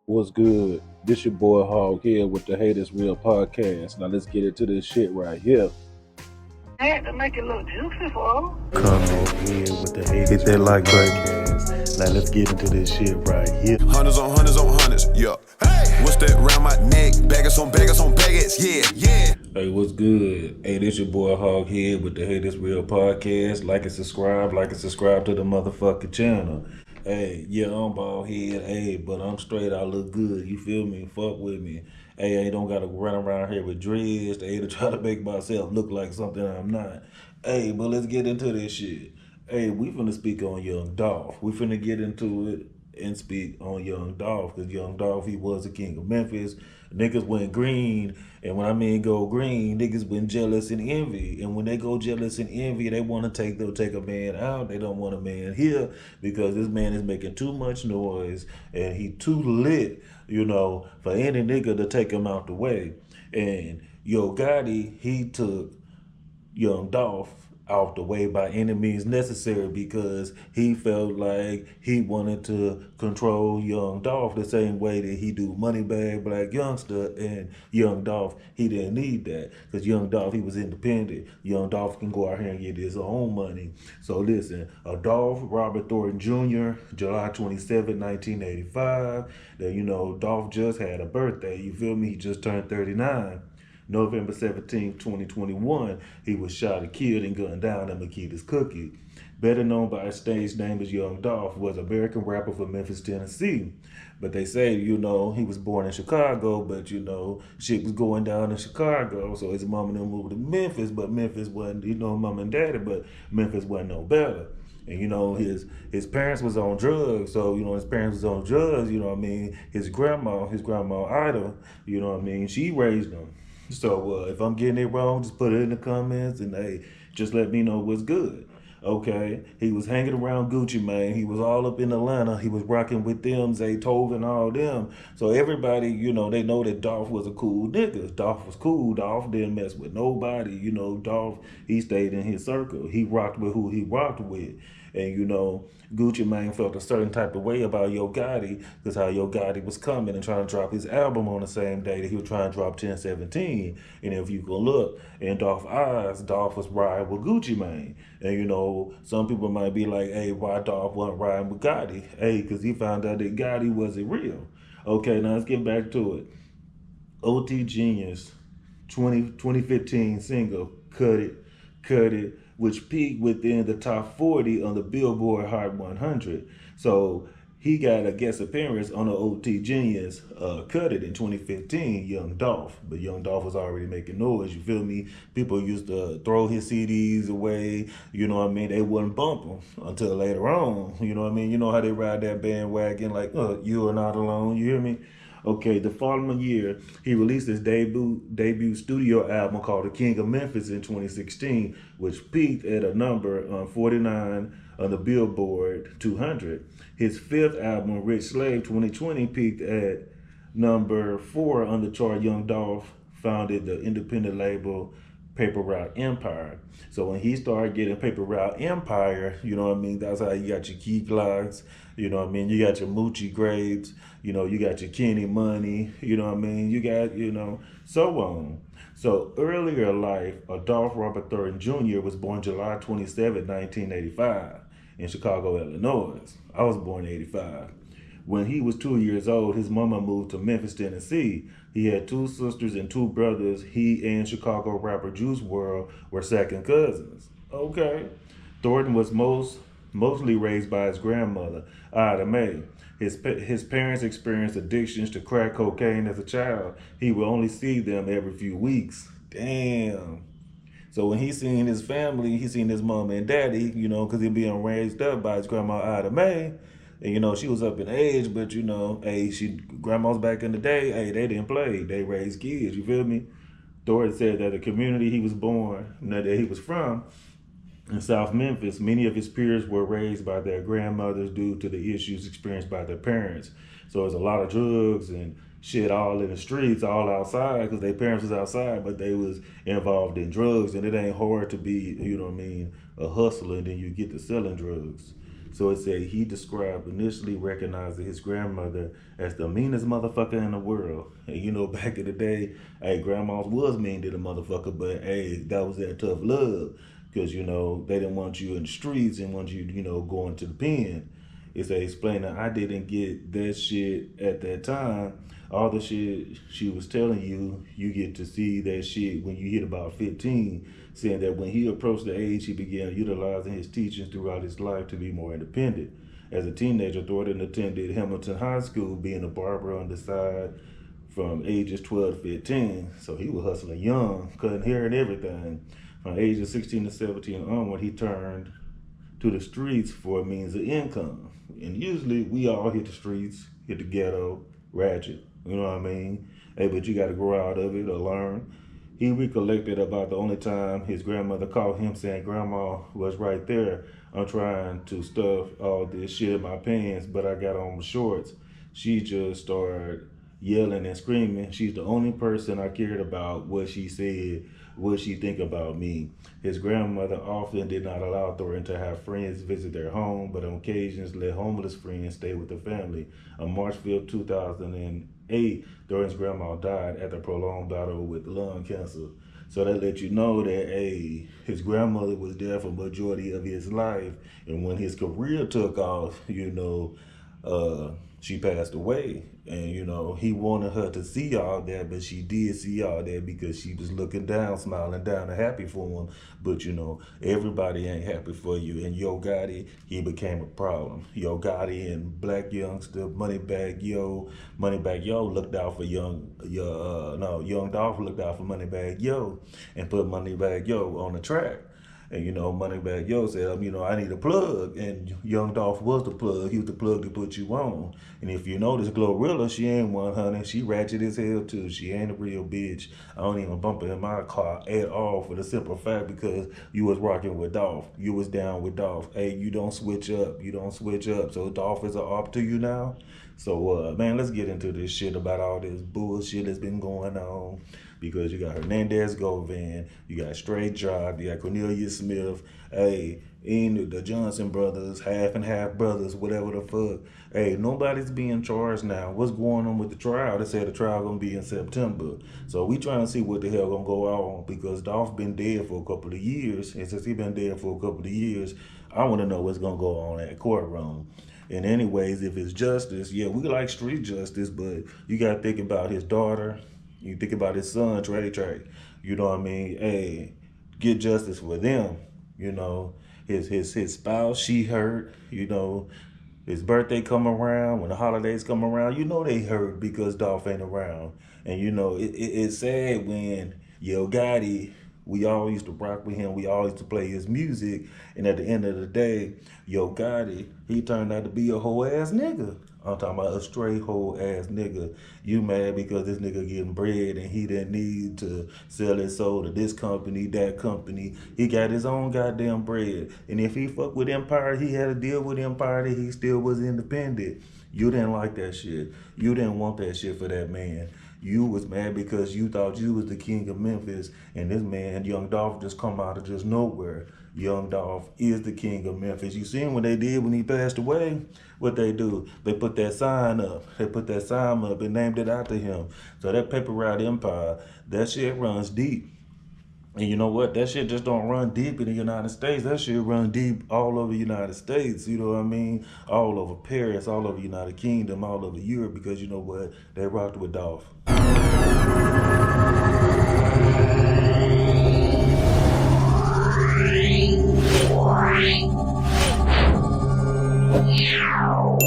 What's good? This your boy Hog here with the Haters Real podcast. Now let's get into this shit right here. I had to make it look juicy for her. Come on here with the haters. Hit that like button. Now let's get into this shit right here. Hundreds on hundreds on hundreds, yeah. Hey, what's that round my neck? Baggers on baggers, yeah. Hey, what's good? Hey, this your boy Hog here with the Haters Real podcast. Like and subscribe to the motherfucking channel. Hey, yeah, I'm bald head, hey, but I'm straight, I look good, you feel me? Fuck with me. Hey, I don't gotta run around here with dreads, hey, to try to make myself look like something I'm not. Hey, but let's get into this shit. Hey, we finna speak on Young Dolph. We finna get into it and speak on Young Dolph, because Young Dolph, he was the king of Memphis. Niggas went green, and when I mean go green, niggas went jealous and envy. And when they go jealous and envy, they want to take a man out. They don't want a man here because this man is making too much noise and he too lit, for any nigga to take him out the way. And Yo Gotti, he took Young Dolph out the way by any means necessary because he felt like he wanted to control Young Dolph the same way that he do Moneybag Black Youngster. And Young Dolph, he didn't need that because Young Dolph, he was independent. Young Dolph can go out here and get his own money. So listen, Dolph Robert Thornton Jr., July 27, 1985. That, Dolph just had a birthday. You feel me? He just turned 39. November 17th, 2021, he was shot and killed and gunned down at Makita's Cookie. Better known by his stage name as Young Dolph, was an American rapper from Memphis, Tennessee. But they say, he was born in Chicago, but, shit was going down in Chicago. So his mom and them moved to Memphis, but Memphis wasn't, mom and daddy, but Memphis wasn't no better. And his parents was on drugs, so his parents was on drugs. His grandma Ida, she raised him. So if I'm getting it wrong, just put it in the comments and hey, just let me know what's good. Okay, he was hanging around Gucci Mane. He was all up in Atlanta. He was rocking with them, Zaytove and all them. So everybody, they know that Dolph was a cool nigga. Dolph was cool. Dolph didn't mess with nobody. Dolph, he stayed in his circle. He rocked with who he rocked with. And Gucci Mane felt a certain type of way about Yo Gotti because how Yo Gotti was coming and trying to drop his album on the same day that he was trying to drop 1017. And if you go look in Dolph's eyes, Dolph was riding with Gucci Mane. And some people might be like, hey, why Dolph wasn't riding with Gotti? Hey, because he found out that Gotti wasn't real. Okay, now let's get back to it. OT Genius 2015 single, Cut It, which peaked within the top 40 on the Billboard Hot 100. So he got a guest appearance on the OT Genius Cut It in 2015, Young Dolph. But Young Dolph was already making noise, you feel me? People used to throw his CDs away, They wouldn't bump them until later on, You know how they ride that bandwagon like, you are not alone, you hear me? Okay, the following year, he released his debut studio album called The King of Memphis in 2016, which peaked at a number 49 on the Billboard 200. His fifth album, Rich Slave 2020, peaked at number 4 on the chart. Young Dolph founded the independent label Paper Route Empire. So when he started getting Paper Route Empire, that's how you got your Key Glocks, you got your Moochie grapes, you got your Kenny Money, you got, so on. So earlier in life, Dolph Robert Thornton Jr. was born July 27, 1985 in Chicago, Illinois. I was born in 85. When he was 2 years old, his mama moved to Memphis, Tennessee. He had 2 sisters and 2 brothers. He and Chicago rapper Juice WRLD were second cousins. Okay. Thornton was mostly raised by his grandmother, Ida Mae. His parents experienced addictions to crack cocaine as a child. He would only see them every few weeks. Damn. So when he seen his family, he seen his mom and daddy, because he being raised up by his grandma Ida Mae. And she was up in age, but hey, grandmas back in the day, hey, they didn't play. They raised kids, you feel me? Thornton said that the community he was born, that he was from, in South Memphis, many of his peers were raised by their grandmothers due to the issues experienced by their parents. So there's a lot of drugs and shit all in the streets, all outside, because their parents was outside, but they was involved in drugs, and it ain't hard to be, a hustler, and then you get to selling drugs. So it said he described initially recognizing his grandmother as the meanest motherfucker in the world. And you know, back in the day, hey, grandmas was mean to the motherfucker, but hey, that was that tough love. Because, you know, they didn't want you in the streets and want you, you know, going to the pen. It's a explaining I didn't get that shit at that time. All the shit she was telling you, you get to see that shit when you hit about 15, saying that when he approached the age, he began utilizing his teachings throughout his life to be more independent. As a teenager, Thornton attended Hamilton High School, being a barber on the side from ages 12 to 15. So he was hustling young, cutting hair and everything. From ages 16 to 17 onward, he turned to the streets for a means of income. And usually we all hit the streets, hit the ghetto, ratchet, you know what I mean? Hey, but you gotta grow out of it or learn. He recollected about the only time his grandmother caught him saying, "Grandma was right there. I'm trying to stuff all this shit in my pants, but I got on shorts." She just started yelling and screaming. She's the only person I cared about what she said, what she think about me. His grandmother often did not allow Thornton to have friends visit their home, but on occasions let homeless friends stay with the family. On March 5th, 2008, Thornton's grandma died after a prolonged battle with lung cancer. So that let you know that, hey, his grandmother was there for majority of his life. And when his career took off, you know, she passed away. And, you know, he wanted her to see all that, but she did see all that because she was looking down, smiling down and happy for him. But, you know, everybody ain't happy for you. And Yo Gotti, he became a problem. Yo Gotti and Black Youngster, Moneybagg Yo looked out for Young Dolph looked out for Moneybagg Yo and put Moneybagg Yo on the track. And, you know, Moneybagg Yo said, you know, I need a plug. And Young Dolph was the plug. He was the plug to put you on. And if you notice, Glorilla, she ain't 100. She ratchet as hell, too. She ain't a real bitch. I don't even bump her in my car at all for the simple fact because you was rocking with Dolph. You was down with Dolph. Hey, you don't switch up. You don't switch up. So Dolph is an op to you now? So, man, let's get into this shit about all this bullshit that's been going on. Because you got Hernandez Govan, you got Straight Job, you got Cornelius Smith, hey, the Johnson brothers, half and half brothers, whatever the fuck. Hey, nobody's being charged now. What's going on with the trial? They said the trial gonna be in September. So we trying to see what the hell gonna go on because Dolph been dead for a couple of years. And since he been dead for a couple of years, I wanna know what's gonna go on at courtroom. And anyways, if it's justice, yeah, we like street justice, but you gotta think about his daughter. You think about his son, Trey. You know what I mean? Hey, get justice for them. You know, his spouse, she hurt. You know, his birthday come around, when the holidays come around, you know they hurt because Dolph ain't around. And you know, it's sad when Yo Gotti, we all used to rock with him. We all used to play his music. And at the end of the day, Yo Gotti, he turned out to be a whole ass nigga. I'm talking about a straight whole ass nigga. You mad because this nigga getting bread and he didn't need to sell his soul to this company, that company. He got his own goddamn bread. And if he fucked with Empire, he had to deal with Empire that he still was independent. You didn't like that shit. You didn't want that shit for that man. You was mad because you thought you was the king of Memphis, and this man, Young Dolph, just come out of just nowhere. Young Dolph is the king of Memphis. You seen what they did when he passed away? What they do? They put that sign up. They put that sign up and named it after him. So that Paper Route Empire, that shit runs deep. And you know what? That shit just don't run deep in the United States. That shit run deep all over the United States. You know what I mean? All over Paris, all over the United Kingdom, all over Europe. Because you know what? They rocked with Dolph. Wow.